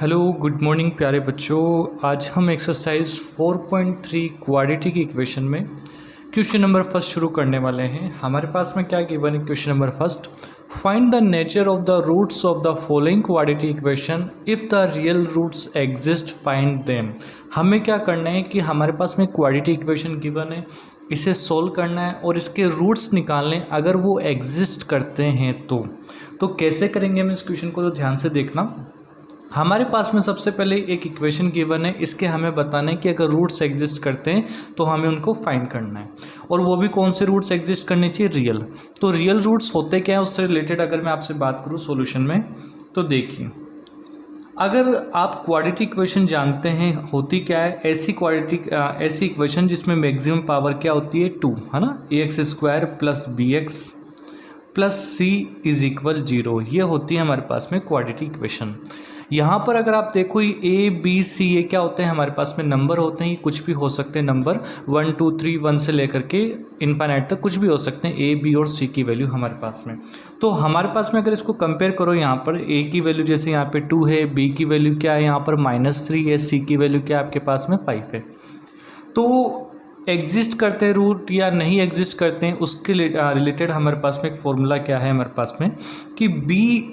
Hello good morning प्यारे बच्चों। आज हम एक्सरसाइज 4.3 क्वाड्रेटिक इक्वेशन में क्वेश्चन नंबर फर्स्ट शुरू करने वाले हैं। हमारे पास में क्या गिवन है? Question number first, find the nature of the roots of the following quadratic equation if the real roots exist find them. हमें क्या करना है कि हमारे पास में क्वाड्रेटिक इक्वेशन गिवन है, इसे सोल्व करना है और इसके रूट्स निकालने, अगर वो एग्जिस्ट करते हैं तो कैसे करेंगे हम इस क्वेश्चन को, तो ध्यान से देखना। हमारे पास में सबसे पहले एक इक्वेशन गिवन है, इसके हमें बताना है कि अगर रूट्स एग्जिस्ट करते हैं तो हमें उनको फाइंड करना है, और वो भी कौन से रूट्स एग्जिस्ट करने चाहिए? रियल। तो रियल रूट्स होते क्या है, उससे रिलेटेड अगर मैं आपसे बात करूँ सॉल्यूशन में, तो देखिए, अगर आप क्वाड्रेटिक इक्वेशन जानते हैं होती क्या है, ऐसी इक्वेशन जिसमें मैक्सिमम पावर क्या होती है? 2, है ना। ax² plus bx plus c is equal 0, ये होती है हमारे पास में क्वाड्रेटिक इक्वेशन। यहाँ पर अगर आप देखो, ए बी सी ये क्या होते हैं? हमारे पास में नंबर होते हैं, ये कुछ भी हो सकते हैं नंबर, 1 2 3 1 से लेकर के इनफाइनाइट तक कुछ भी हो सकते हैं। ए बी और सी की वैल्यू हमारे पास में, तो हमारे पास में अगर इसको कंपेयर करो, यहाँ पर ए की वैल्यू जैसे यहाँ पे 2 है, बी की वैल्यू क्या है यहाँ पर -3 है, सी की वैल्यू क्या है आपके पास में 5 है। तो एग्जिस्ट करते हैं रूट या नहीं एग्जिस्ट करते हैं, उसके रिलेटेड हमारे पास में एक फॉर्मूला क्या है हमारे पास में कि b² -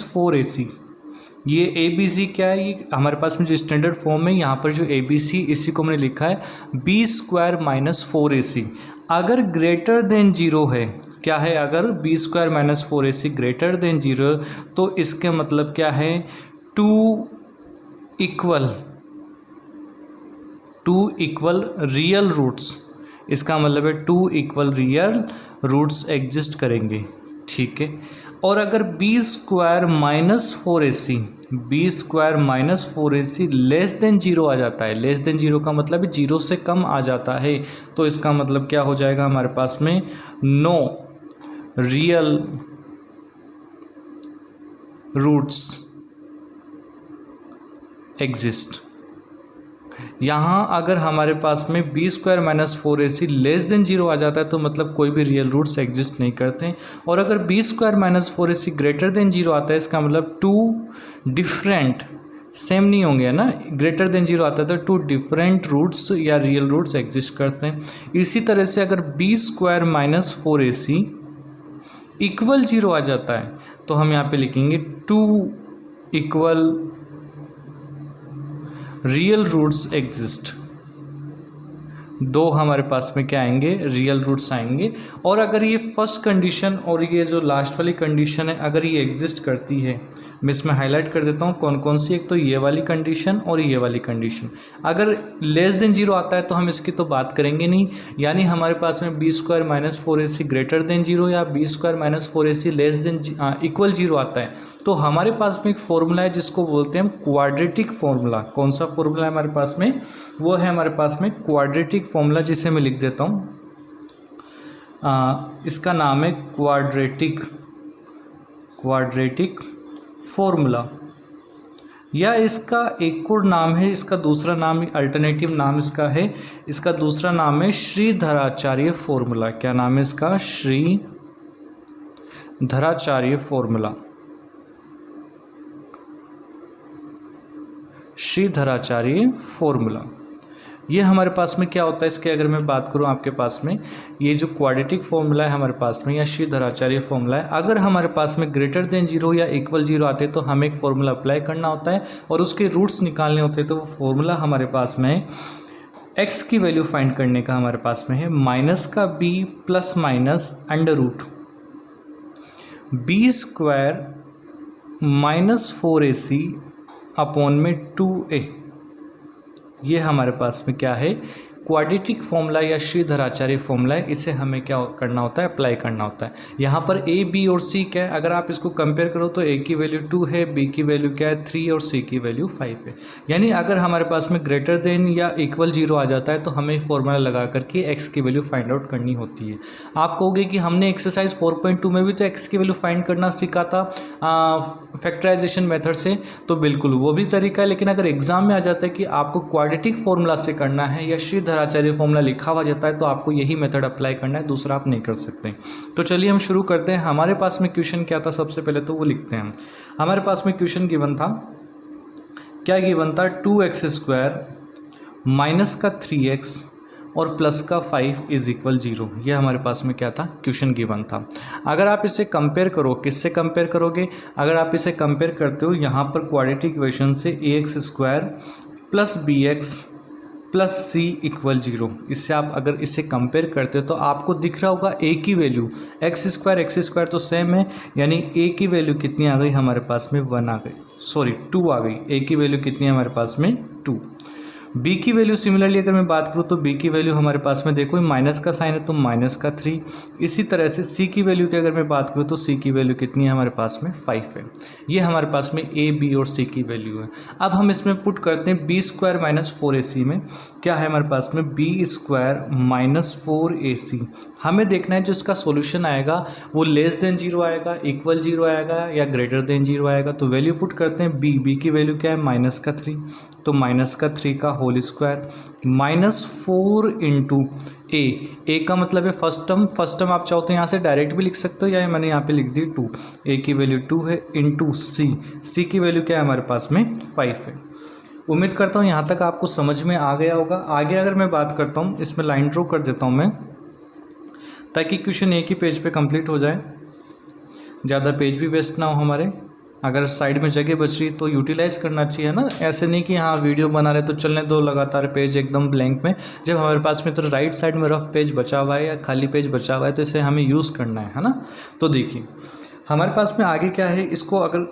4ac, ये ए बी सी क्या है? ये हमारे पास में जो स्टैंडर्ड फॉर्म है, यहाँ पर जो ए बी सी, इसी को हमने लिखा है b² - 4ac। अगर ग्रेटर देन 0 है, क्या है? अगर b² - 4ac ग्रेटर देन 0, तो इसके मतलब क्या है? टू इक्वल रियल रूट्स, इसका मतलब है 2 इक्वल रियल रूट्स एग्जिस्ट करेंगे, ठीक है। और अगर b² - 4ac लेस देन 0 आ जाता है, लेस देन 0 का मतलब 0 से कम आ जाता है, तो इसका मतलब क्या हो जाएगा हमारे पास में? No real roots exist. यहाँ अगर हमारे पास में b² - 4ac लेस देन 0 आ जाता है, तो मतलब कोई भी रियल रूट्स एग्जिस्ट नहीं करते हैं। और अगर b² - 4ac ग्रेटर देन 0 आता है, इसका मतलब 2 डिफरेंट, सेम नहीं होंगे, है ना। ग्रेटर देन 0 आता है तो 2 डिफरेंट रूट्स या रियल रूट्स एग्जिस्ट करते हैं। इसी तरह से अगर b² - 4ac इक्वल 0 आ जाता है, तो हम यहाँ पे लिखेंगे 2 इक्वल रियल रूट्स एग्जिस्ट। दो हमारे पास में क्या आएंगे? रियल रूट्स आएंगे। और अगर ये फर्स्ट कंडीशन और ये जो लास्ट वाली कंडीशन है, अगर ये एग्जिस्ट करती है, मैं इसमें हाईलाइट कर देता हूँ कौन कौन सी। एक तो ये वाली कंडीशन और ये वाली कंडीशन। अगर लेस देन 0 आता है तो हम इसकी तो बात करेंगे नहीं, यानी हमारे पास में b² - 4ac ग्रेटर देन 0 या b² - 4ac less than equal 0 आता है, तो हमारे पास में एक फॉर्मूला है जिसको बोलते हैं हम क्वाड्रेटिक फॉर्मूला। कौन सा फॉर्मूला है हमारे पास में? वो है हमारे पास में क्वाड्रेटिक फॉर्मूला, जिसे मैं लिख देता हूँ, इसका नाम है क्वाड्रेटिक फॉर्मूला, या इसका एक और नाम है, इसका दूसरा नाम, अल्टरनेटिव नाम इसका है, इसका दूसरा नाम है श्रीधराचार्य फॉर्मूला। क्या नाम है इसका? श्रीधराचार्य फॉर्मूला। श्रीधराचार्य फॉर्मूला ये हमारे पास में क्या होता है? इसके अगर मैं बात करूं आपके पास में, ये जो क्वाड्रेटिक फॉर्मूला है हमारे पास में, या श्रीधराचार्य फॉर्मूला है, अगर हमारे पास में ग्रेटर देन 0 या इक्वल 0 आते हैं, तो हमें एक फॉर्मूला अप्लाई करना होता है और उसके रूट्स निकालने होते हैं। तो वो फॉर्मूला हमारे पास में x की वैल्यू फाइंड करने का हमारे पास में है -b plus minus √ b² - 4ac upon में 2a। ये हमारे पास में क्या है? क्वाड्रेटिक फॉर्मूला या श्रीधराचार्य फॉर्मूला है। इसे हमें क्या करना होता है? अप्लाई करना होता है। यहाँ पर a b और c क्या है? अगर आप इसको कंपेयर करो तो a की वैल्यू 2 है, b की वैल्यू क्या है? 3 और c की वैल्यू 5 है। यानी अगर हमारे पास में ग्रेटर देन या इक्वल 0 आ जाता है, तो हमें फॉर्मूला लगा करके x की वैल्यू फाइंड आउट करनी होती है। आप कहोगे कि हमने एक्सरसाइज 4.2 में भी तो x की वैल्यू फाइंड करना सीखा था फैक्टराइजेशन मेथड से, तो बिल्कुल वो भी तरीका है। लेकिन अगर एग्जाम में आ जाता है कि आपको क्वाड्रेटिक फॉर्मूला से करना है या धराचार्य फॉर्मूला लिखा हुआ जाता है तो आपको यही मेथड अप्लाई करना है, दूसरा आप नहीं कर सकते। तो चलिए हम शुरू करते हैं। हमारे पास में क्वेश्चन क्या था, सबसे पहले तो वो लिखते हैं। हमारे पास में क्वेश्चन गिवन था, क्या गिवन था, 2x² माइनस का 3x और प्लस का 5 इज इक्वल 0। ये हमारे पास में क्या था, क्वेश्चन गिवन था। अगर आप इसे कंपेयर करो, किससे कंपेयर करोगे, अगर आप इसे कंपेयर करते हो यहाँ पर क्वाड्रेटिक इक्वेशन से ax² plus bx plus c equal 0, इससे आप अगर इसे कंपेयर करते हो तो आपको दिख रहा होगा a की वैल्यू x² तो सेम है, यानी a की वैल्यू कितनी आ गई हमारे पास में 1 आ गई, सॉरी 2 आ गई। a की वैल्यू कितनी है हमारे पास में 2। b की वैल्यू सिमिलरली अगर मैं बात करूँ तो b की वैल्यू हमारे पास में देखो माइनस का साइन है तो माइनस का 3। इसी तरह से c की वैल्यू की अगर मैं बात करूँ तो c की वैल्यू कितनी है हमारे पास में 5 है। ये हमारे पास में a b और c की वैल्यू है। अब हम इसमें पुट करते हैं b² माइनस 4ac में, क्या है हमारे पास में b² माइनस 4ac। हमें देखना है जो इसका सॉल्यूशन आएगा वो लेस देन 0 आएगा, इक्वल 0 आएगा या ग्रेटर देन 0 आएगा। तो वैल्यू पुट करते हैं b की वैल्यू क्या है माइनस का 3, तो माइनस का 3 का होल स्क्वायर माइनस 4 इंटू ए का मतलब है फर्स्ट टर्म आप चाहो तो यहाँ से डायरेक्ट भी लिख सकते हो या मैंने यहाँ पे लिख दी 2, ए की वैल्यू 2 है, इंटू सी की वैल्यू क्या है हमारे पास में 5 है। उम्मीद करता हूँ यहाँ तक आपको समझ में आ गया होगा। आगे अगर मैं बात करता हूँ, इसमें लाइन ड्रॉ कर देता हूँ मैं, ताकि क्वेश्चन एक ही पेज पे कंप्लीट हो जाए, ज़्यादा पेज भी वेस्ट ना हो हमारे। अगर साइड में जगह बच रही तो यूटिलाइज़ करना चाहिए ना, ऐसे नहीं कि हाँ वीडियो बना रहे तो चलने दो लगातार पेज एकदम ब्लैंक में। जब हमारे पास में तो राइट साइड में रफ पेज बचा हुआ है या खाली पेज बचा हुआ है तो इसे हमें यूज़ करना है ना। तो देखिए हमारे पास में आगे क्या है, इसको अगर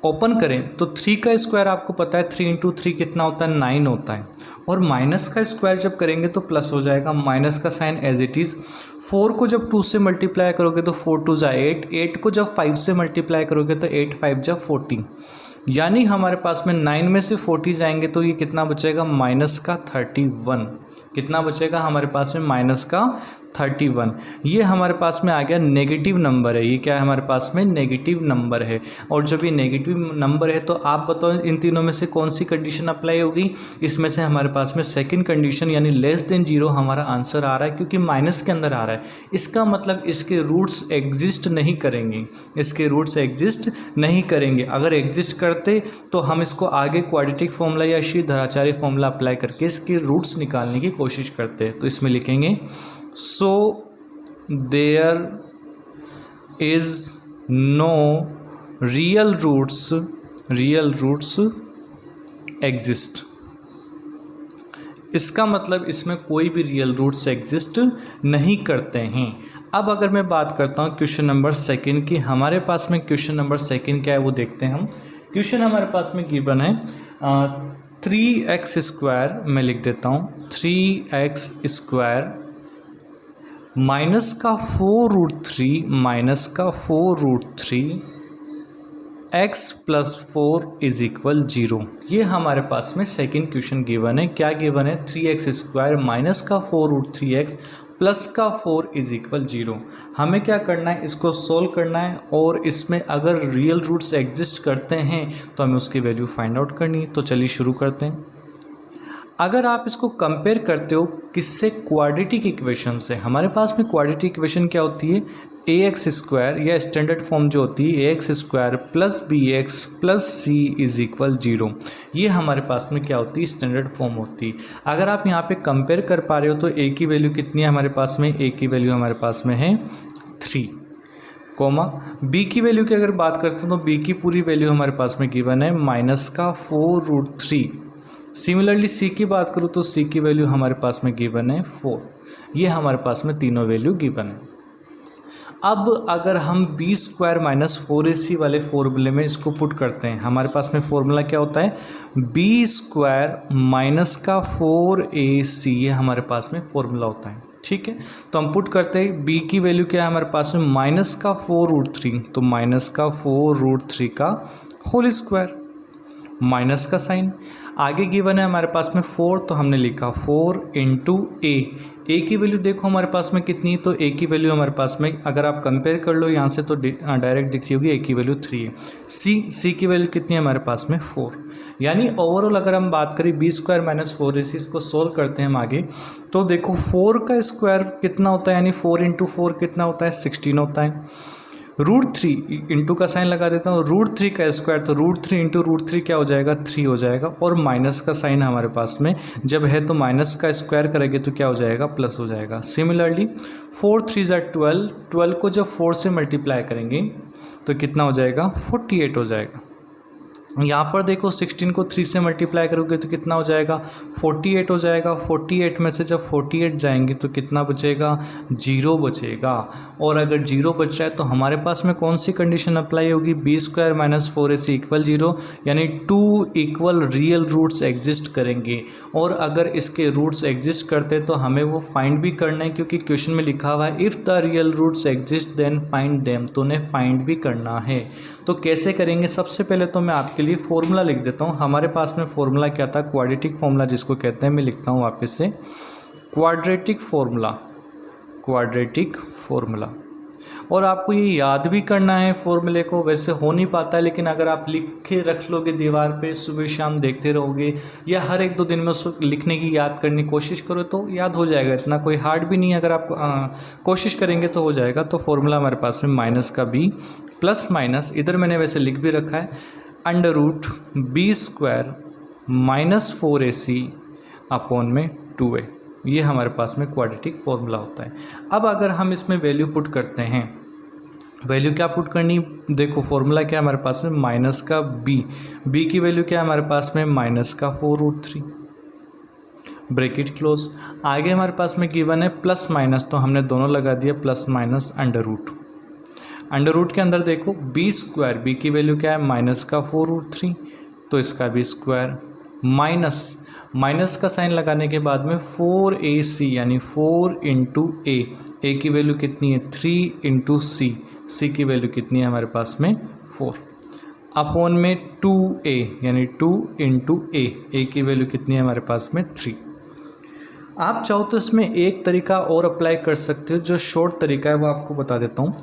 ओपन करें तो 3 का स्क्वायर आपको पता है 3 इंटू 3 कितना होता है 9 होता है, और माइनस का स्क्वायर जब करेंगे तो प्लस हो जाएगा, माइनस का साइन एज इट इज़। 4 को जब 2 से मल्टीप्लाई करोगे तो 4 2 जा 8, 8 को जब 5 से मल्टीप्लाई करोगे तो 8 5 जा 40, यानी हमारे पास में 9 में से 40 जाएंगे तो ये कितना बचेगा माइनस का 31। कितना बचेगा हमारे पास में माइनस का 31। ये हमारे पास में आ गया नेगेटिव नंबर है। ये क्या है हमारे पास में नेगेटिव नंबर है। और जब ये नेगेटिव नंबर है तो आप बताओ इन तीनों में से कौन सी कंडीशन अप्लाई होगी। इसमें से हमारे पास में सेकंड कंडीशन यानी लेस देन 0 हमारा आंसर आ रहा है, क्योंकि माइनस के अंदर आ रहा है। इसका मतलब इसके रूट्स एग्जिस्ट नहीं करेंगे, इसके रूट्स एग्जिस्ट नहीं करेंगे। अगर एग्जिस्ट करते तो हम इसको आगे क्वाड्रेटिक फॉर्मूला या श्री धराचार्य फॉर्मूला अप्लाई करके इसके रूट्स निकालने की कोशिश करते हैं। तो इसमें लिखेंगे so there is no real roots exist। इसका मतलब इसमें कोई भी रियल रूट्स एग्जिस्ट नहीं करते हैं। अब अगर मैं बात करता हूँ क्वेश्चन नंबर सेकंड की, हमारे पास में क्वेश्चन नंबर सेकंड क्या है वो देखते हैं हम। क्वेश्चन हमारे पास में गिवन है 3x² मैं लिख देता हूँ 3x² माइनस का 4√3 माइनस का 4√3 x प्लस 4 इज इक्वल 0। ये हमारे पास में सेकंड क्वेश्चन गिवन है। क्या गिवन है 3x² माइनस का 4√3x प्लस का 4 इज इक्वल 0। हमें क्या करना है, इसको सोल्व करना है, और इसमें अगर रियल रूट्स एग्जिस्ट करते हैं तो हमें उसकी वैल्यू फाइंड आउट करनी है। तो चलिए शुरू करते हैं। अगर आप इसको कंपेयर करते हो किससे, क्वाड्रेटिक इक्वेशन से। हमारे पास में क्वाड्रेटिक इक्वेशन क्या होती है, ax² या स्टैंडर्ड फॉर्म जो होती है ax² plus bx plus c is equal 0। ये हमारे पास में क्या होती है, स्टैंडर्ड फॉर्म होती है। अगर आप यहाँ पे कंपेयर कर पा रहे हो तो a की वैल्यू कितनी है हमारे पास में, a की वैल्यू हमारे पास में है 3, b की वैल्यू की अगर बात करते हैं तो b की पूरी वैल्यू हमारे पास में गिवन है माइनस का 4√3। सिमिलरली c की बात करूँ तो c की वैल्यू हमारे पास में गिवन है 4। ये हमारे पास में तीनों वैल्यू गिवन है। अब अगर हम b² माइनस 4ac वाले फॉर्मूले में इसको पुट करते हैं, हमारे पास में फॉर्मूला क्या होता है, b² माइनस का 4ac, ये हमारे पास में फॉर्मूला होता है। ठीक है, तो हम पुट करते हैं b की वैल्यू क्या है हमारे पास में माइनस का 4√3, तो माइनस का 4√3 का होल स्क्वायर माइनस का साइन। आगे गिवन है हमारे पास में 4, तो हमने लिखा 4 इंटू ए की वैल्यू देखो हमारे पास में कितनी है, तो ए की वैल्यू हमारे पास में अगर आप कंपेयर कर लो यहाँ से तो डायरेक्ट दिख रही होगी, ए की वैल्यू 3 है। सी की वैल्यू कितनी है हमारे पास में 4। यानी ओवरऑल अगर हम बात करें b² - 4ac इसको सोल्व करते हैं हम आगे, तो देखो 4 का स्क्वायर कितना होता है, यानी 4 इंटू 4 कितना होता है, 16 होता है। √3 इंटू का साइन लगा देता हूँ, √3 का स्क्वायर, तो √3 इंटू √3 क्या हो जाएगा, 3 हो जाएगा। और माइनस का साइन हमारे पास में जब है तो माइनस का स्क्वायर करेंगे तो क्या हो जाएगा, प्लस हो जाएगा। सिमिलरली 4 3 = 12, 12 को जब 4 से मल्टीप्लाई करेंगे तो कितना हो जाएगा, 48 हो जाएगा। यहाँ पर देखो 16 को 3 से मल्टीप्लाई करोगे तो कितना हो जाएगा, 48 हो जाएगा। 48 में से जब 48 जाएंगे तो कितना बचेगा, 0 बचेगा। और अगर 0 बच रहा है तो हमारे पास में कौन सी कंडीशन अप्लाई होगी, b² - 4ac = 0, यानी 2 इक्वल रियल रूट्स एग्जिस्ट करेंगे। और अगर इसके रूट्स एग्जिस्ट करते तो हमें वो फाइंड भी करना है, क्योंकि क्वेश्चन में लिखा हुआ है if the real roots exist then find them, तो उन्हें फाइंड भी करना है। तो कैसे करेंगे, सबसे पहले तो मैं आपके लिए फॉर्मूला लिख देता हूँ। हमारे पास में फॉर्मूला क्या था, क्वाड्रेटिक फॉर्मूला जिसको कहते हैं, मैं लिखता हूँ वापस से, क्वाड्रेटिक फॉर्मूला। और आपको ये याद भी करना है फॉर्मूले को, वैसे हो नहीं पाता है, लेकिन अगर आप लिख के रख लोगे दीवार पे, सुबह शाम देखते रहोगे या हर 1-2 दिन में उसको लिखने की याद करने की कोशिश करो तो याद हो जाएगा। इतना कोई हार्ड भी नहीं है, अगर आप कोशिश करेंगे तो हो जाएगा। तो फॉर्मूला हमारे पास में माइनस का b प्लस माइनस, इधर मैंने वैसे लिख भी रखा है, √b² - 4ac / 2a। ये हमारे पास में क्वाड्रेटिक फॉर्मूला होता है। अब अगर हम इसमें वैल्यू पुट करते हैं, वैल्यू क्या पुट करनी, देखो फॉर्मूला क्या है हमारे पास में, माइनस का b की वैल्यू क्या है हमारे पास में, माइनस का 4√3, ब्रैकेट क्लोज। आगे हमारे पास में गिवन है प्लस माइनस, तो हमने दोनों लगा दिया, प्लस माइनस अंडर रूट के अंदर देखो b² b की वैल्यू क्या है, माइनस का 4√3, तो इसका भी स्क्वायर, माइनस का साइन लगाने के बाद में 4ac यानी 4 इंटू a की वैल्यू कितनी है, 3 इंटू c की वैल्यू कितनी है हमारे पास में 4, अपॉन में 2a यानी 2 इंटू a की वैल्यू कितनी है हमारे पास में 3। आप चाहो तो इसमें एक तरीका और अप्लाई कर सकते हो, जो शॉर्ट तरीका है वो आपको बता देता हूँ।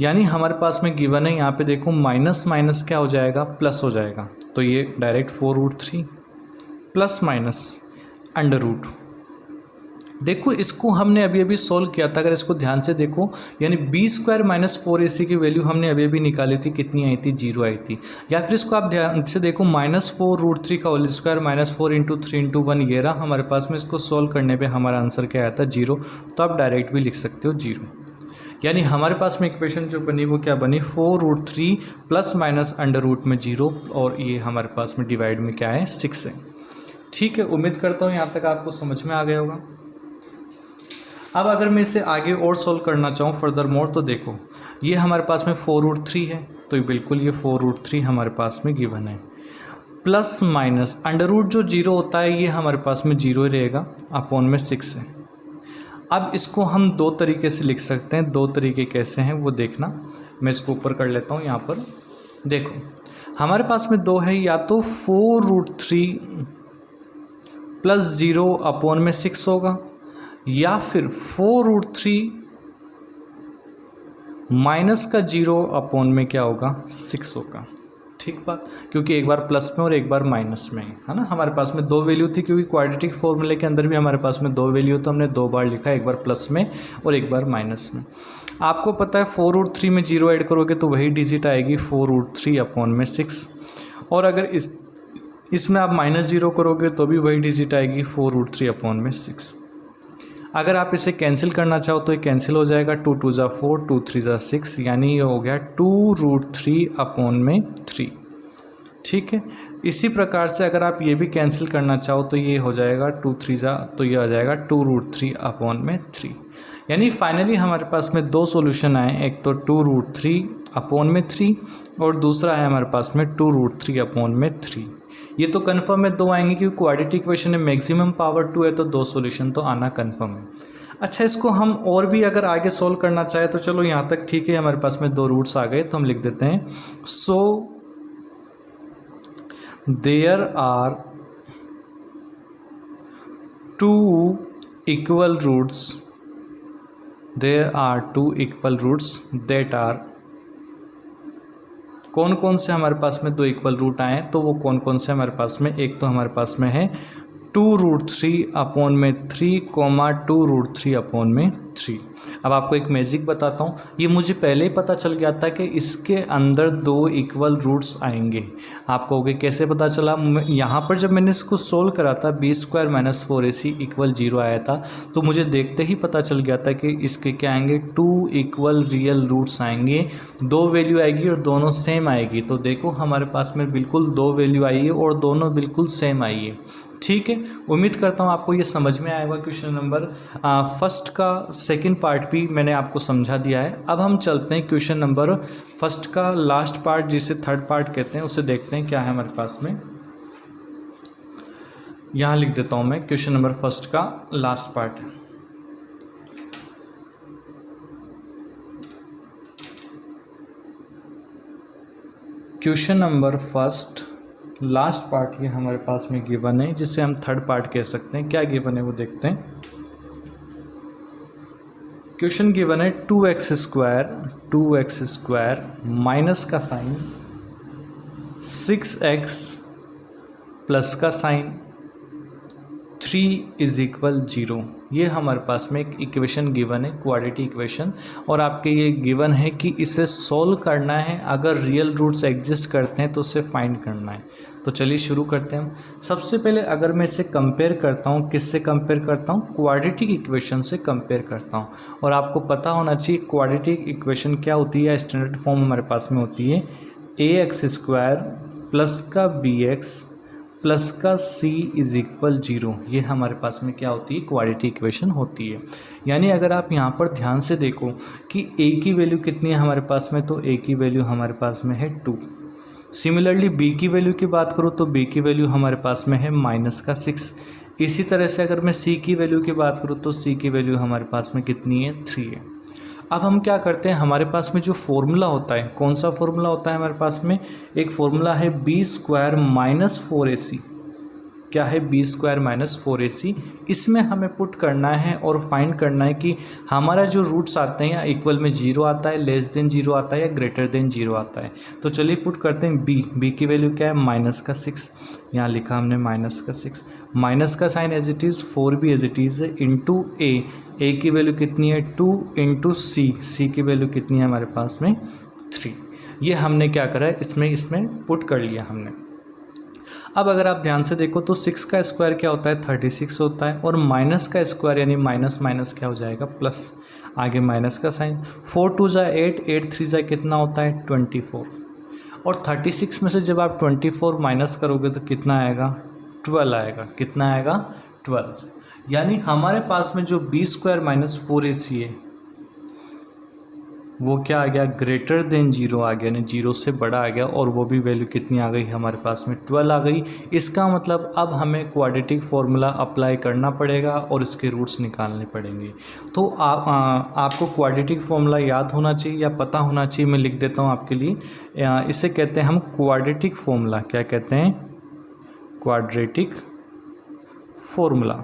यानी हमारे पास में गिवन है, यहाँ पे देखो माइनस माइनस क्या हो जाएगा, प्लस हो जाएगा, तो ये direct 4√3 plus minus under root. देखो इसको हमने अभी अभी सोल्व किया था, अगर इसको ध्यान से देखो, यानी b² - 4ac की वैल्यू हमने अभी अभी निकाली थी, कितनी आई थी, 0 आई थी। या फिर इसको आप ध्यान से देखो, -4√3 का होल स्क्वायर -4 इंटू 3 इंटू 1, ये रहा हमारे पास में। इसको सोल्व करने पे हमारा आंसर क्या आया था, 0। तो आप डायरेक्ट भी लिख सकते हो 0। यानी हमारे पास में इक्वेशन जो बनी वो क्या बनी, 4√3 प्लस माइनस अंडर रूट में 0, और ये हमारे पास में डिवाइड में क्या है, 6 है। ठीक है, उम्मीद करता हूँ यहाँ तक आपको समझ में आ गया होगा। अब अगर मैं इसे आगे और सोल्व करना चाहूँ फर्दर मोर, तो देखो ये हमारे पास में 4√3 है, तो बिल्कुल ये 4√3 हमारे पास में गिवन है, प्लस माइनस अंडर रूट जो 0 होता है ये हमारे पास में 0 ही रहेगा, अपॉन में 6 है। अब इसको हम 2 तरीके से लिख सकते हैं, 2 तरीके कैसे हैं वो देखना। मैं इसको ऊपर कर लेता हूँ, यहाँ पर देखो हमारे पास में 2 है, या तो 4√3 प्लस 0 अपॉन में 6 होगा, या फिर 4√3 माइनस का 0 अपॉन में क्या होगा, 6 होगा। ठीक बात, क्योंकि एक बार प्लस में और एक बार माइनस में है ना। हमारे पास में 2 वैल्यू थी, क्योंकि क्वाड्रेटिक फॉर्मूले के अंदर भी हमारे पास में 2 वैल्यू, तो हमने 2 बार लिखा, एक बार प्लस में और एक बार माइनस में। आपको पता है 4√3 में 0 ऐड करोगे तो वही डिजिट आएगी 4√3 अपॉन में 6, और अगर इसमें आप -0 करोगे तो भी वही डिजिट आएगी 4√3 अपॉन में 6। अगर आप इसे कैंसिल करना चाहो तो ये कैंसिल हो जाएगा, 2 2 ज़ा 4, 2 3 ज़ा 6, यानी ये हो गया 2√3 अपॉन में 3। ठीक है, इसी प्रकार से अगर आप ये भी कैंसिल करना चाहो तो ये हो जाएगा 2 3 ज़ा, तो ये आ जाएगा 2√3 अपॉन में 3। यानी फाइनली हमारे पास में 2 सॉल्यूशन आए, एक तो 2√3 अपॉन में 3 और दूसरा है हमारे पास में 2√3 अपॉन में 3। ये तो कन्फर्म है 2 आएंगे, क्योंकि क्वाड्रेटिक इक्वेशन में मैक्सिमम पावर 2 है, तो 2 सॉल्यूशन तो आना कन्फर्म है। अच्छा, इसको हम और भी अगर आगे सोल्व करना चाहे तो चलो यहाँ तक ठीक है, हमारे पास में 2 रूट्स आ गए, तो हम लिख देते हैं so there are 2 equal roots, there are 2 equal roots that are, कौन कौन से हमारे पास में 2 इक्वल रूट आए हैं, तो वो कौन कौन से हमारे पास में, एक तो हमारे पास में है 2√3/3 कॉमा 2√3/3। अब आपको एक मैजिक बताता हूँ, ये मुझे पहले ही पता चल गया था कि इसके अंदर 2 इक्वल रूट्स आएंगे। आप कहोगे कैसे पता चला? यहाँ पर जब मैंने इसको सोल्व करा था b² - 4ac = 0 आया था, तो मुझे देखते ही पता चल गया था कि इसके क्या आएंगे, 2 इक्वल रियल रूट्स आएंगे, 2 वैल्यू आएगी और दोनों सेम आएगी। तो देखो हमारे पास में बिल्कुल 2 वैल्यू आई है और दोनों बिल्कुल सेम आई है। ठीक है, उम्मीद करता हूँ आपको ये समझ में आएगा। क्वेश्चन नंबर फर्स्ट का सेकंड पार्ट भी मैंने आपको समझा दिया है। अब हम चलते हैं क्वेश्चन नंबर फर्स्ट का लास्ट पार्ट, जिसे थर्ड पार्ट कहते हैं, उसे देखते हैं क्या है हमारे पास में। यहाँ लिख देता हूँ मैं क्वेश्चन नंबर फर्स्ट का last part. Question number first last part ये हमारे पास में गिवन है, जिसे हम थर्ड पार्ट कह सकते हैं। क्या गिवन है वो देखते हैं। क्वेश्चन गिवन है 2x² माइनस का साइन, 6x प्लस का साइन, 3 = 0। ये हमारे पास में एक इक्वेशन गिवन है, क्वाड्रेटिक इक्वेशन, और आपके ये गिवन है कि इसे सॉल्व करना है। अगर रियल रूट्स एग्जिस्ट करते हैं तो उसे फाइंड करना है। तो चलिए शुरू करते हैं हम। सबसे पहले अगर मैं इसे कंपेयर करता हूँ, किससे कंपेयर करता हूँ? क्वाड्रेटिक इक्वेशन से कंपेयर करता हूँ। और आपको पता होना चाहिए क्वाड्रेटिक इक्वेशन क्या होती है। स्टैंडर्ड फॉर्म हमारे पास में होती है ax² प्लस का bx प्लस का c = 0। ये हमारे पास में क्या होती है? क्वाड्रेटिक इक्वेशन होती है। यानी अगर आप यहाँ पर ध्यान से देखो कि a की वैल्यू कितनी है हमारे पास में, तो a की वैल्यू हमारे पास में है 2। सिमिलरली b की वैल्यू की बात करूँ तो b की वैल्यू हमारे पास में है -6। इसी तरह से अगर मैं c की वैल्यू की बात करूँ तो c की वैल्यू हमारे पास में कितनी है? 3 है। अब हम क्या करते हैं, हमारे पास में जो फॉर्मूला होता है, कौन सा फॉर्मूला होता है हमारे पास में? एक फॉर्मूला है b² - 4ac। क्या है? b² - 4ac। इसमें हमें पुट करना है और फाइंड करना है कि हमारा जो रूट्स आते हैं या इक्वल में 0 आता है, लेस देन 0 आता है, या ग्रेटर देन 0 आता है। तो चलिए पुट करते हैं b की वैल्यू क्या है? -6। यहाँ लिखा हमने -6। माइनस का साइन एज इट इज़, 4 भी एज इट इज़ है, इंटू a की वैल्यू कितनी है? 2 इंटू c की वैल्यू कितनी है हमारे पास में? 3। ये हमने क्या करा है, इसमें पुट कर लिया हमने। अब अगर आप ध्यान से देखो तो 6 का स्क्वायर क्या होता है? 36 होता है, और माइनस का स्क्वायर यानी माइनस माइनस क्या हो जाएगा? प्लस। आगे माइनस का साइन, 4 2 = 8, 8 3 = कितना होता है? 24। और 36 में से जब आप 24 माइनस करोगे तो कितना आएगा? 12 आएगा। कितना आएगा? 12। यानी हमारे पास में जो b² - 4ac है वो क्या आ गया? ग्रेटर देन 0 आ गया, यानी 0 से बड़ा आ गया, और वो भी वैल्यू कितनी आ गई हमारे पास में? 12 आ गई। इसका मतलब अब हमें क्वाड्रेटिक फॉर्मूला अप्लाई करना पड़ेगा और इसके रूट्स निकालने पड़ेंगे। तो आपको क्वाड्रेटिक फॉर्मूला याद होना चाहिए या पता होना चाहिए। मैं लिख देता हूँ आपके लिए। इसे कहते हैं हम क्वाड्रेटिक फॉर्मूला। क्या कहते हैं? Quadratic formula.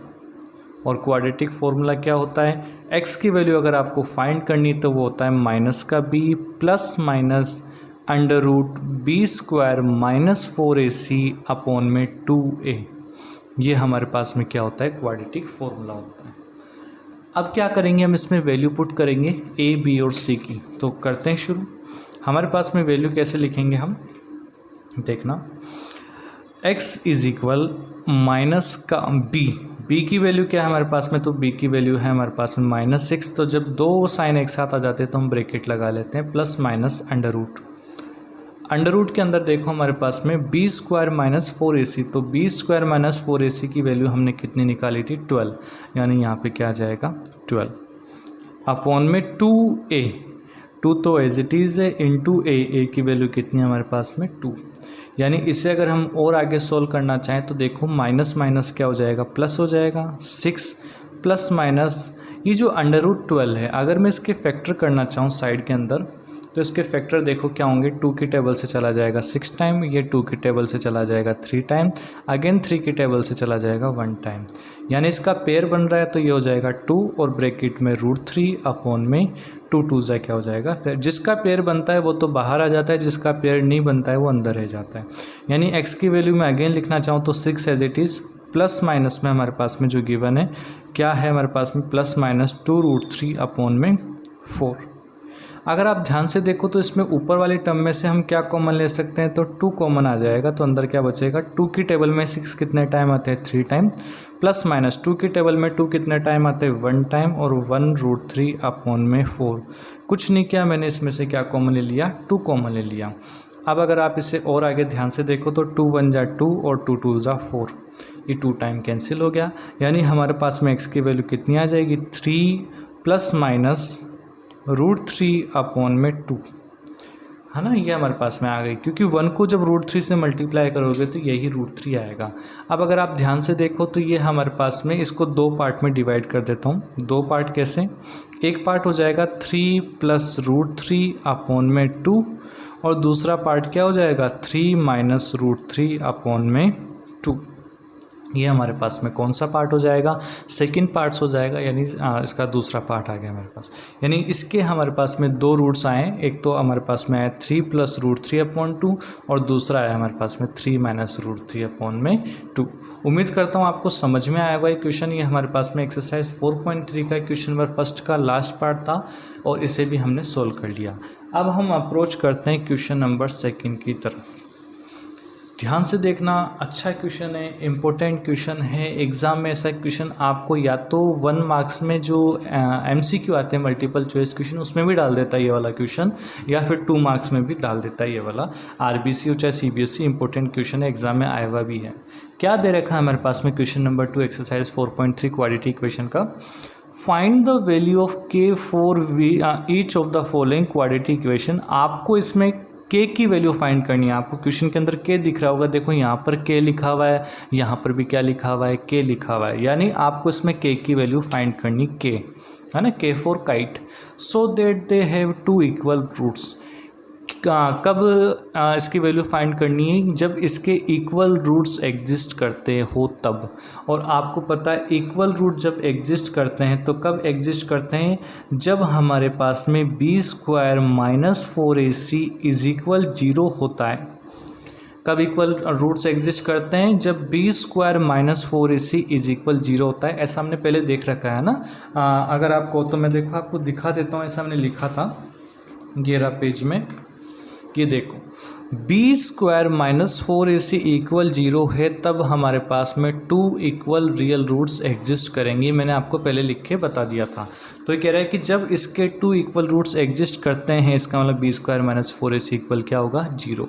और क्वाड्रेटिक फार्मूला क्या होता है? x की वैल्यू अगर आपको फाइंड करनी तो वो होता है माइनस का b plus minus √b² - 4ac/2a। ये हमारे पास में क्या होता है? क्वाड्रेटिक फार्मूला होता है। अब क्या करेंगे, हम इसमें वैल्यू पुट करेंगे a, b और c की। तो करते हैं शुरू। हमारे पास में वैल्यू कैसे लिखेंगे हम, देखना। x = माइनस का b की वैल्यू क्या है हमारे पास में? तो b की वैल्यू है हमारे पास में -6। तो जब दो साइन एक साथ आ जाते हैं तो हम ब्रैकेट लगा लेते हैं, प्लस माइनस अंडर रूट के अंदर देखो हमारे पास में b² - 4ac। तो b² - 4ac की वैल्यू हमने कितनी निकाली थी? 12। यानी यहाँ पे क्या आ जाएगा? 12 अपॉन में 2a। 2 तो एज इट इज़ है, इंटू a की वैल्यू कितनी है हमारे पास में? 2। यानी इसे अगर हम और आगे सोल्व करना चाहें तो देखो माइनस माइनस क्या हो जाएगा? प्लस हो जाएगा। 6 प्लस माइनस, ये जो √12 है, अगर मैं इसके फैक्टर करना चाहूँ साइड के अंदर तो इसके फैक्टर देखो क्या होंगे, 2 की टेबल से चला जाएगा 6 टाइम, ये 2 की टेबल से चला जाएगा 3 टाइम, अगेन 3 की टेबल से चला जाएगा 1 टाइम, यानी इसका पेयर बन रहा है तो ये हो जाएगा 2 और ब्रैकेट में √3 अपॉन में 2 2 जा क्या हो जाएगा, फिर जिसका पेयर बनता है वो तो बाहर आ जाता है, जिसका पेयर नहीं बनता है वो अंदर रह जाता है। यानी x की वैल्यू में अगेन लिखना चाहूँ तो 6 as it is, plus minus में हमारे पास में जो गिवन है क्या है हमारे पास में +-2√3 अपॉन में 4। अगर आप ध्यान से देखो तो इसमें ऊपर वाली टर्म में से हम क्या कॉमन ले सकते हैं, तो 2 कॉमन आ जाएगा, तो अंदर क्या बचेगा, 2 की टेबल में 6 कितने टाइम आते हैं 3 टाइम, +-2 की टेबल में 2 कितने टाइम आते हैं 1 टाइम, और 1√3 अपॉन में 4। कुछ नहीं किया मैंने, इसमें से क्या कॉमन ले लिया, 2 कॉमन ले लिया। अब अगर आप इसे और आगे ध्यान से देखो तो 2 1 जा 2 और 2 2 जा 4, ये 2 टाइम कैंसिल हो गया, यानी हमारे पास में x की वैल्यू कितनी आ जाएगी, 3 + -√3 अपॉन में 2, है ना, ये हमारे पास में आ गई, क्योंकि 1 को जब √3 से मल्टीप्लाई करोगे तो यही √3 आएगा। अब अगर आप ध्यान से देखो तो ये हमारे पास में, इसको 2 पार्ट में डिवाइड कर देता हूँ। 2 पार्ट कैसे, एक पार्ट हो जाएगा 3 + √3 अपॉन में 2, और दूसरा पार्ट क्या हो जाएगा 3 - √3 अपॉन में 2। ये हमारे पास में कौन सा पार्ट हो जाएगा, सेकंड पार्ट्स हो जाएगा, यानी इसका दूसरा पार्ट आ गया हमारे पास। यानी इसके हमारे पास में 2 रूट्स आए, एक तो हमारे पास में आया 3 + √3 अपॉन 2, और दूसरा आया हमारे पास में 3 - √3 अपॉन में 2। उम्मीद करता हूँ आपको समझ में आया होगा ये क्वेश्चन। ये हमारे पास में एक्सरसाइज 4.3 का क्वेश्चन नंबर फर्स्ट का लास्ट पार्ट था, और इसे भी हमने सोल्व कर लिया। अब हम अप्रोच करते हैं क्वेश्चन नंबर सेकंड की तरफ। ध्यान से देखना, अच्छा क्वेश्चन है, इम्पोर्टेंट क्वेश्चन है। एग्ज़ाम में ऐसा क्वेश्चन आपको या तो 1 मार्क्स में जो MCQ आते हैं मल्टीपल चॉइस क्वेश्चन, उसमें भी डाल देता है ये वाला क्वेश्चन, या फिर 2 मार्क्स में भी डाल देता है ये वाला। RBC हो चाहे CBSE, इंपॉर्टेंट क्वेश्चन है, एग्जाम में आया हुआ भी है। क्या दे रखा है हमारे पास में question number 2 exercise 4.3 quadratic equation का। Find the value of K for each of the following quadratic equation. आपको इसमें K की वैल्यू फाइंड करनी है। आपको क्वेश्चन के अंदर K दिख रहा होगा, देखो यहाँ पर K लिखा हुआ है, यहाँ पर भी क्या लिखा हुआ है, K लिखा हुआ है, यानी आपको इसमें K की वैल्यू फाइंड करनी, K है ना, K for kite, so that they have 2 equal roots. कब इसकी वैल्यू फाइंड करनी है, जब इसके इक्वल रूट्स एग्जिस्ट करते हो तब। और आपको पता है इक्वल रूट जब एग्जिस्ट करते हैं तो कब एग्जिस्ट करते हैं, जब हमारे पास में b² - 4ac = 0 होता है। कब इक्वल रूट्स एग्जिस्ट करते हैं, जब b² - 4ac = 0 होता है। ऐसा हमने पहले देख रखा है ना। अगर आपको तो मैं देखो आपको दिखा देता हूँ, ऐसा हमने लिखा था 11 पेज में। ये देखो b² - 4ac = 0 है, तब हमारे पास में 2 इक्वल रियल रूट्स एग्जिस्ट करेंगी। मैंने आपको पहले लिख के बता दिया था। तो ये कह रहा है कि जब इसके 2 इक्वल रूट्स एग्जिस्ट करते हैं, इसका मतलब b² - 4ac = क्या होगा, 0।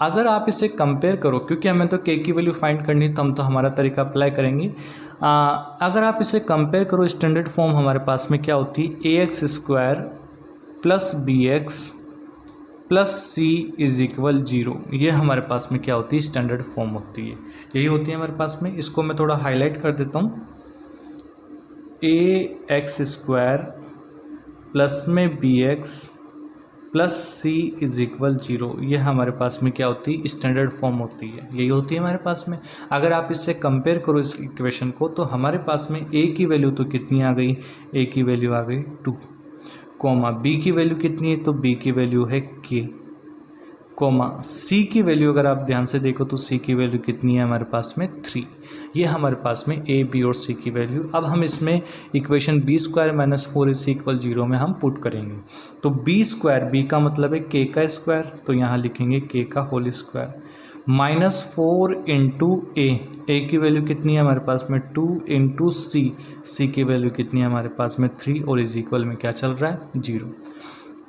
अगर आप इसे कंपेयर करो, क्योंकि हमें तो K की वैल्यू फाइंड करनी है तो हम तो हमारा तरीका अप्लाई करेंगे। अगर आप इसे कंपेयर करो, स्टैंडर्ड फॉर्म हमारे पास में क्या होती है, ax² + bx + c = 0। ये हमारे पास में क्या होती है, स्टैंडर्ड फॉर्म होती है, यही होती है हमारे पास में। इसको मैं थोड़ा हाईलाइट कर देता हूँ, ax² प्लस में bx + c = 0। ये हमारे पास में क्या होती है, स्टैंडर्ड फॉर्म होती है, यही होती है हमारे पास में। अगर आप इससे कंपेयर करो इस इक्वेशन को, तो हमारे पास में a की वैल्यू तो कितनी आ गई, a की वैल्यू आ गई 2, कोमा b की वैल्यू कितनी है, तो b की वैल्यू है k, कोमा c की वैल्यू अगर आप ध्यान से देखो तो c की वैल्यू कितनी है हमारे पास में 3। ये हमारे पास में a, b और c की वैल्यू। अब हम इसमें इक्वेशन b² - 4ac = 0 में हम पुट करेंगे। तो b² का मतलब है k का स्क्वायर, तो यहाँ लिखेंगे k का होल स्क्वायर, -4 × a की वैल्यू कितनी है हमारे पास में 2 × c की वैल्यू कितनी है हमारे पास में 3, और इज इक्वल में क्या चल रहा है, 0।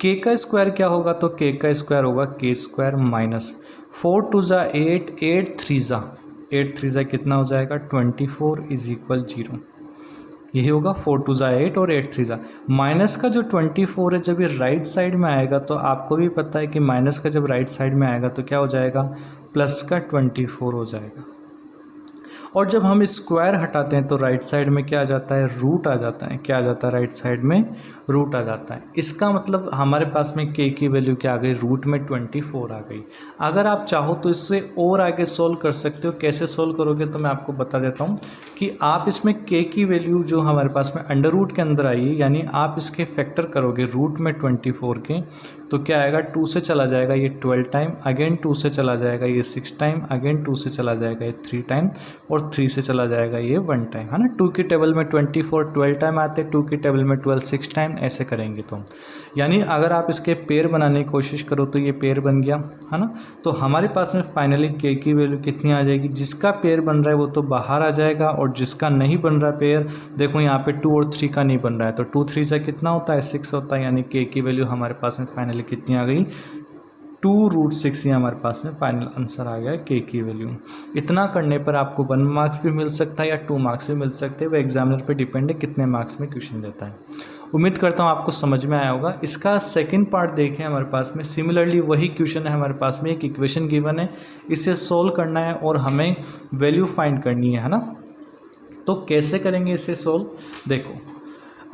k का स्क्वायर क्या होगा, तो k का स्क्वायर होगा k² - 4 2 जा 8, 8 3 जा कितना हो जाएगा 24 = 0। यही होगा 4 2 जा 8 और 8 3 जा। माइनस का जो 24 है जब ये राइट साइड में आएगा, तो आपको भी पता है कि माइनस का जब राइट साइड में आएगा तो क्या हो जाएगा, प्लस का 24 हो जाएगा। और जब हम स्क्वायर हटाते हैं तो राइट साइड में क्या आ जाता है, रूट आ जाता है। क्या आ जाता है, राइट साइड में रूट आ जाता है। इसका मतलब हमारे पास में k की वैल्यू क्या आ गई, रूट में 24 आ गई। अगर आप चाहो तो इससे और आगे सोल्व कर सकते हो। कैसे सोल्व करोगे तो मैं आपको बता देता हूँ कि आप इसमें k की वैल्यू जो हमारे पास में अंडर रूट के अंदर आई है, यानी आप इसके फैक्टर करोगे रूट में 24 के, तो क्या आएगा, 2 से चला जाएगा ये 12 टाइम, अगेन 2 से चला जाएगा ये 6 टाइम, अगेन 2 से चला जाएगा ये 3 टाइम, और 3 से चला जाएगा ये 1 टाइम, है ना। 2 की टेबल में 24 12 टाइम आते हैं, 2 की टेबल में 12 6 टाइम, ऐसे करेंगे तो यानी अगर आप इसके पेयर बनाने की कोशिश करो तो ये पेयर बन गया, है ना। तो हमारे पास में फाइनली k की वैल्यू कितनी आ जाएगी, जिसका पेयर बन रहा है वो तो बाहर आ जाएगा, और जिसका नहीं बन रहा पेयर, देखो यहाँ पे 2 और 3 का नहीं बन रहा है, तो 2 3 से कितना होता है, 6 होता है, यानी k की वैल्यू हमारे पास में फाइनली कितनी आ गई, 2√6। ये हमारे पास में फाइनल आंसर आ गया k की वैल्यू। इतना करने पर आपको 1 मार्क्स भी मिल सकता है या 2 मार्क्स भी मिल सकते हैं, वो एग्जामिनर पे डिपेंड है कितने मार्क्स में क्वेश्चन देता है। उम्मीद करता हूँ आपको समझ में आया होगा। इसका सेकंड पार्ट देखें हमारे पास में, सिमिलरली वही क्वेश्चन है हमारे पास में, एक इक्वेशन गिवन है, इसे सोल्व करना है और हमें वैल्यू फाइंड करनी है ना। तो कैसे करेंगे इसे सोल्व, देखो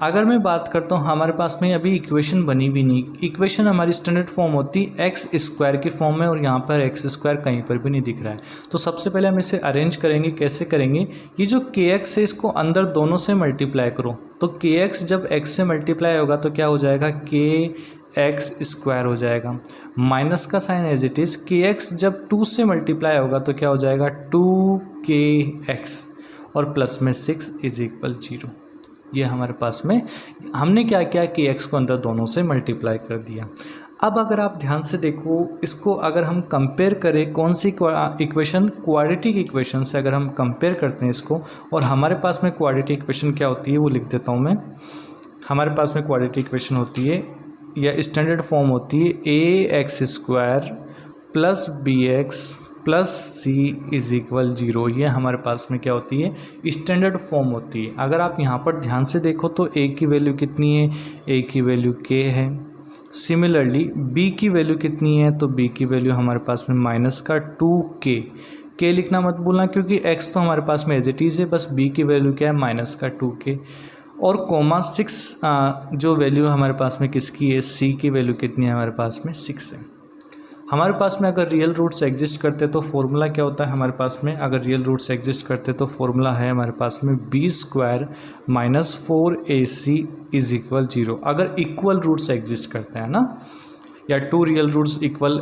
अगर मैं बात करता हूँ, हमारे पास में अभी इक्वेशन बनी भी नहीं। इक्वेशन हमारी स्टैंडर्ड फॉर्म होती है एक्स स्क्वायर की फॉर्म में, और यहाँ पर एक्स स्क्वायर कहीं पर भी नहीं दिख रहा है। तो सबसे पहले हम इसे अरेंज करेंगे। कैसे करेंगे, ये जो के एक्स है इसको अंदर दोनों से मल्टीप्लाई करो, तो के एक्स जब एक्स से मल्टीप्लाई होगा तो क्या हो जाएगा, के एक्स स्क्वायर हो जाएगा। माइनस का साइन एज इट इज़, के एक्स जब 2 से मल्टीप्लाई होगा तो क्या हो जाएगा, 2k एक्स, और प्लस में 6 इज इक्वल 0। ये हमारे पास में हमने क्या किया कि एक्स को अंदर दोनों से मल्टीप्लाई कर दिया। अब अगर आप ध्यान से देखो इसको, अगर हम कंपेयर करें कौन सी इक्वेशन, क्वाड्रेटिक इक्वेशन से अगर हम कंपेयर करते हैं इसको, और हमारे पास में क्वाड्रेटिक इक्वेशन क्या होती है वो लिख देता हूँ मैं। हमारे पास में क्वाड्रेटिक इक्वेशन होती है या स्टैंडर्ड फॉर्म होती है ax² plus bx plus c is equal 0। ये हमारे पास में क्या होती है, स्टैंडर्ड फॉर्म होती है। अगर आप यहाँ पर ध्यान से देखो तो a की वैल्यू कितनी है, a की वैल्यू k है। सिमिलरली b की वैल्यू कितनी है, तो b की वैल्यू हमारे पास में माइनस का 2k, k लिखना मत भूलना क्योंकि x तो हमारे पास में एज इट इज़ है, बस b की वैल्यू क्या है, माइनस का 2k, और कोमा 6 जो वैल्यू हमारे पास में किसकी है, c की वैल्यू कितनी है हमारे पास में 6 है। हमारे पास में अगर रियल रूट्स एग्जिस्ट करते तो फॉर्मूला क्या होता है हमारे पास में, अगर रियल रूट्स एग्जिस्ट करते तो फॉर्मूला है हमारे पास में b² minus 4ac is equal 0। अगर इक्वल रूट्स एग्जिस्ट करते हैं ना, या 2 रियल रूट्स इक्वल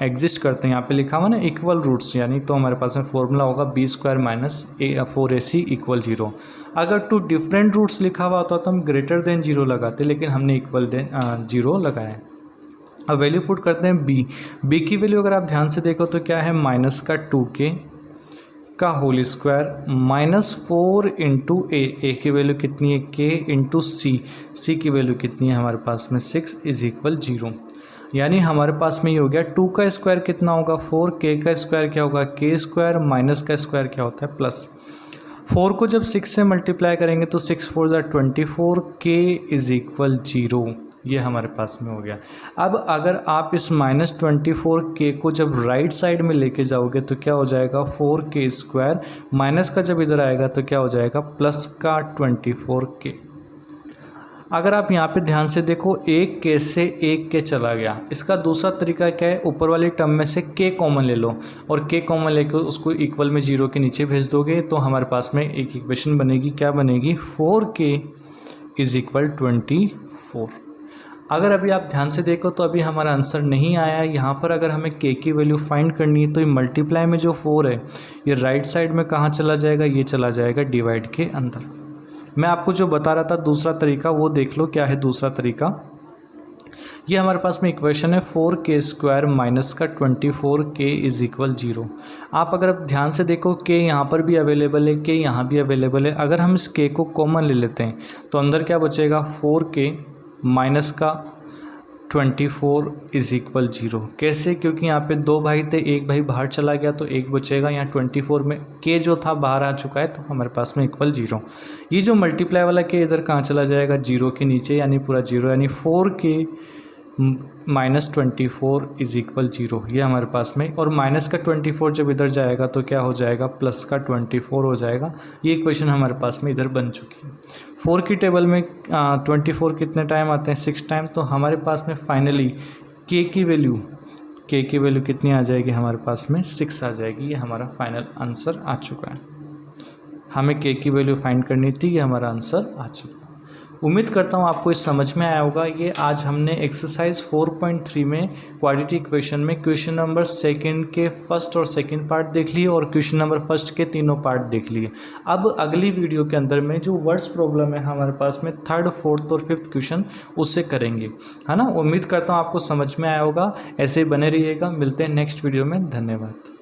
एग्जिस्ट करते हैं, यहाँ पे लिखा हुआ ना इक्वल रूट्स, यानी तो हमारे पास में फॉर्मूला होगा b² माइनस 4ac इक्वल 0। अगर 2 डिफरेंट रूट्स लिखा हुआ होता तो हम ग्रेटर देन 0 लगाते, लेकिन हमने इक्वल 0 लगाया है। अब वैल्यू पुट करते हैं b की वैल्यू अगर आप ध्यान से देखो तो क्या है, माइनस का 2k का होल स्क्वायर माइनस 4 इंटू ए की वैल्यू कितनी है, k इंटू c की वैल्यू कितनी है हमारे पास में 6 इज इक्वल 0। यानी हमारे पास में ये हो गया 2 का स्क्वायर कितना होगा 4, k का स्क्वायर क्या होगा k² माइनस का स्क्वायर क्या होता है प्लस। 4 को जब 6 से मल्टीप्लाई करेंगे तो 6 4 ज़ा 24, k इज इक्वल 0। ये हमारे पास में हो गया। अब अगर आप इस -24k को जब राइट साइड में लेके जाओगे तो क्या हो जाएगा, 4k² माइनस का जब इधर आएगा तो क्या हो जाएगा, प्लस का 24k। अगर आप यहाँ पे ध्यान से देखो, एक k से एक k चला गया। इसका दूसरा तरीका क्या है, ऊपर वाली टर्म में से k कॉमन ले लो, और k कॉमन लेकर उसको इक्वल में 0 के नीचे भेज दोगे तो हमारे पास में एक इक्वेशन बनेगी। क्या बनेगी, 4k इज इक्वल 24। अगर अभी आप ध्यान से देखो तो अभी हमारा आंसर नहीं आया है। यहाँ पर अगर हमें k की वैल्यू फाइंड करनी है तो ये मल्टीप्लाई में जो 4 है ये राइट साइड में कहाँ चला जाएगा, ये चला जाएगा डिवाइड के अंदर। मैं आपको जो बता रहा था दूसरा तरीका वो देख लो, क्या है दूसरा तरीका। ये हमारे पास में इक्वेशन है 4k² माइनस का 24k इज इक्वल 0। आप अगर ध्यान से देखो k यहाँ पर भी अवेलेबल है, k यहाँ भी अवेलेबल है। अगर हम इस k को कॉमन ले लेते हैं तो अंदर क्या बचेगा, 4k माइनस का 24 इज इक्वल 0। कैसे, क्योंकि यहाँ पे 2 भाई थे, एक भाई बाहर चला गया तो एक बचेगा। यहाँ 24 में k जो था बाहर आ चुका है तो हमारे पास में इक्वल 0। ये जो मल्टीप्लाई वाला k इधर कहाँ चला जाएगा, 0 के नीचे, यानी पूरा 0, यानी 4k -24 इज इक्वल 0, ये हमारे पास में, और माइनस का 24 जब इधर जाएगा तो क्या हो जाएगा, प्लस का 24 हो जाएगा। ये इक्वेशन हमारे पास में इधर बन चुकी है। 4 की टेबल में 24 कितने टाइम आते हैं, 6 टाइम। तो हमारे पास में फाइनली के की वैल्यू कितनी आ जाएगी, हमारे पास में 6 आ जाएगी। ये हमारा फाइनल आंसर आ चुका है। हमें के की वैल्यू फाइंड करनी थी, ये हमारा आंसर आ चुका है। उम्मीद करता हूँ आपको इस समझ में आया होगा। ये आज हमने एक्सरसाइज 4.3 में क्वाड्रेटिक इक्वेशन में क्वेश्चन नंबर सेकंड के फर्स्ट और सेकंड पार्ट देख लिए और क्वेश्चन नंबर फर्स्ट के तीनों पार्ट देख लिए। अब अगली वीडियो के अंदर में जो वर्ड्स प्रॉब्लम है हमारे पास में थर्ड, फोर्थ और फिफ्थ क्वेश्चन, उससे करेंगे, है ना। उम्मीद करता हूँ आपको समझ में आया होगा। ऐसे ही बने रहिएगा। मिलते हैं नेक्स्ट वीडियो में। धन्यवाद।